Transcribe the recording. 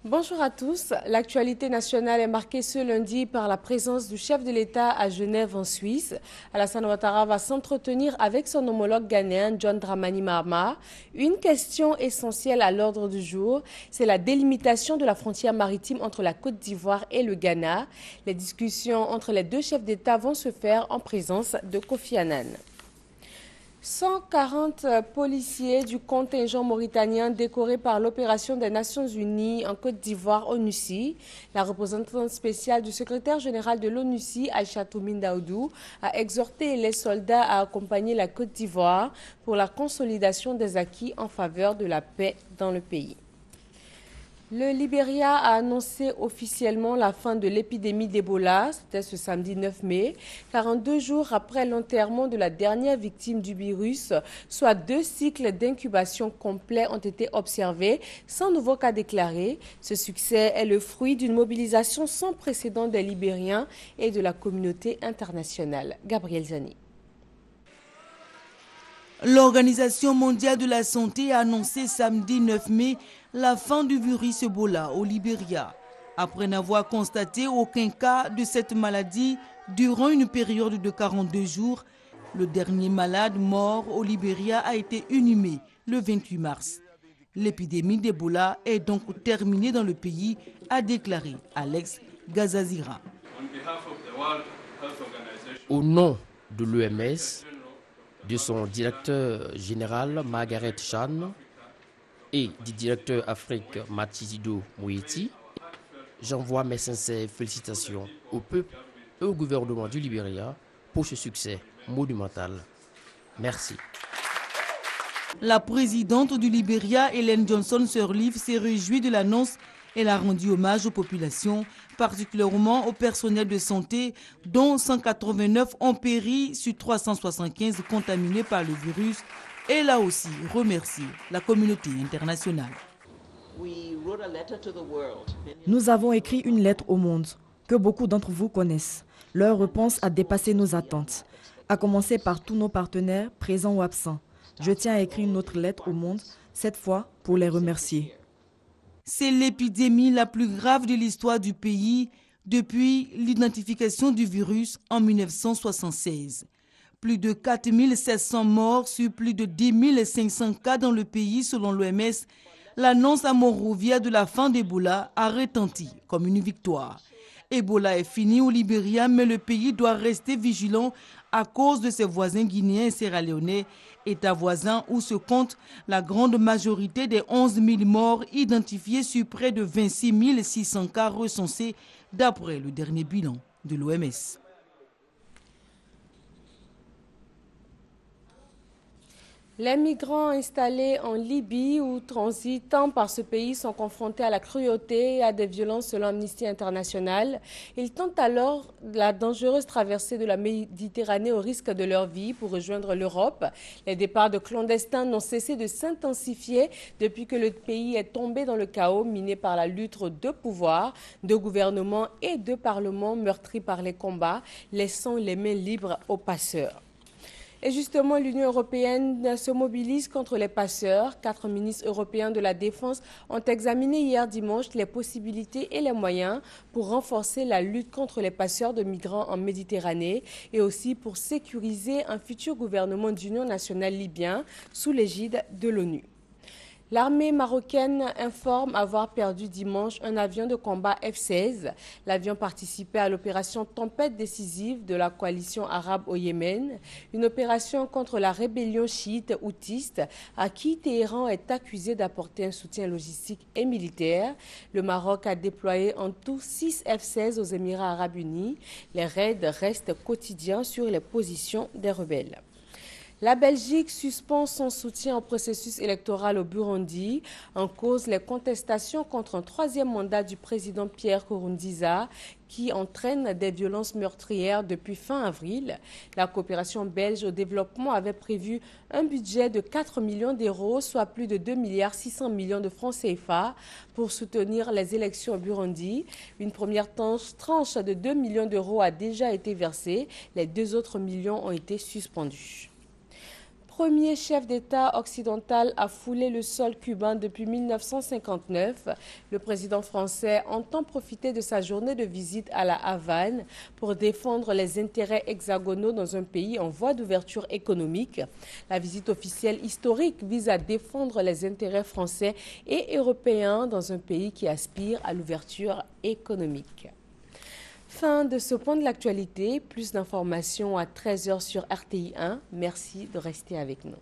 Bonjour à tous. L'actualité nationale est marquée ce lundi par la présence du chef de l'État à Genève en Suisse. Alassane Ouattara va s'entretenir avec son homologue ghanéen John Dramani Mahama. Une question essentielle à l'ordre du jour, c'est la délimitation de la frontière maritime entre la Côte d'Ivoire et le Ghana. Les discussions entre les deux chefs d'État vont se faire en présence de Kofi Annan. 140 policiers du contingent mauritanien décorés par l'opération des Nations Unies en Côte d'Ivoire ONUCI. La représentante spéciale du secrétaire général de l'ONUCI, Aïcha Toumine Daoudou, a exhorté les soldats à accompagner la Côte d'Ivoire pour la consolidation des acquis en faveur de la paix dans le pays. Le Libéria a annoncé officiellement la fin de l'épidémie d'Ebola, c'était ce samedi 9 mai, 42 jours après l'enterrement de la dernière victime du virus, soit 2 cycles d'incubation complets ont été observés, sans nouveau cas déclarés. Ce succès est le fruit d'une mobilisation sans précédent des Libériens et de la communauté internationale. Gabriel Zani. L'Organisation mondiale de la santé a annoncé samedi 9 mai la fin du virus Ebola au Libéria, après n'avoir constaté aucun cas de cette maladie durant une période de 42 jours. Le dernier malade mort au Libéria a été inhumé le 28 mars. L'épidémie d'Ebola est donc terminée dans le pays, a déclaré Alex Gazazira. Au nom de l'OMS, de son directeur général Margaret Chan et du directeur Afrique Matshidiso Moeti, j'envoie mes sincères félicitations au peuple et au gouvernement du Libéria pour ce succès monumental. Merci. La présidente du Libéria, Ellen Johnson Sirleaf, s'est réjouie de l'annonce. Elle a rendu hommage aux populations, particulièrement au personnel de santé, dont 189 ont péri sur 375 contaminés par le virus. Elle a aussi remercié la communauté internationale. Nous avons écrit une lettre au monde, que beaucoup d'entre vous connaissent. Leur réponse a dépassé nos attentes, à commencer par tous nos partenaires, présents ou absents. Je tiens à écrire une autre lettre au monde, cette fois pour les remercier. C'est l'épidémie la plus grave de l'histoire du pays depuis l'identification du virus en 1976. Plus de 4 700 morts sur plus de 10 500 cas dans le pays selon l'OMS. L'annonce à Monrovia de la fin d'Ebola a retenti comme une victoire. Ebola est fini au Libéria, mais le pays doit rester vigilant à cause de ses voisins guinéens et sierra-léonais, États voisins où se compte la grande majorité des 11 000 morts identifiés sur près de 26 600 cas recensés d'après le dernier bilan de l'OMS. Les migrants installés en Libye ou transitant par ce pays sont confrontés à la cruauté et à des violences selon Amnesty International. Ils tentent alors la dangereuse traversée de la Méditerranée au risque de leur vie pour rejoindre l'Europe. Les départs de clandestins n'ont cessé de s'intensifier depuis que le pays est tombé dans le chaos miné par la lutte de pouvoirs, de gouvernements et de parlements meurtris par les combats, laissant les mains libres aux passeurs. Et justement, l'Union européenne se mobilise contre les passeurs. 4 ministres européens de la Défense ont examiné hier dimanche les possibilités et les moyens pour renforcer la lutte contre les passeurs de migrants en Méditerranée et aussi pour sécuriser un futur gouvernement d'union nationale libyen sous l'égide de l'ONU. L'armée marocaine informe avoir perdu dimanche un avion de combat F-16. L'avion participait à l'opération Tempête décisive de la coalition arabe au Yémen, une opération contre la rébellion chiite houtiste à qui Téhéran est accusé d'apporter un soutien logistique et militaire. Le Maroc a déployé en tout 6 F-16 aux Émirats arabes unis. Les raids restent quotidiens sur les positions des rebelles. La Belgique suspend son soutien au processus électoral au Burundi. En cause, les contestations contre un 3e mandat du président Pierre Nkurunziza qui entraîne des violences meurtrières depuis fin avril. La coopération belge au développement avait prévu un budget de 4 millions d'euros, soit plus de 2,6 milliards de francs CFA, pour soutenir les élections au Burundi. Une première tranche de 2 millions d'euros a déjà été versée. Les 2 autres millions ont été suspendus. premier chef d'État occidental à fouler le sol cubain depuis 1959. Le président français entend profiter de sa journée de visite à la Havane pour défendre les intérêts hexagonaux dans un pays en voie d'ouverture économique. La visite officielle historique vise à défendre les intérêts français et européens dans un pays qui aspire à l'ouverture économique. Fin de ce point de l'actualité. Plus d'informations à 13h sur RTI 1. Merci de rester avec nous.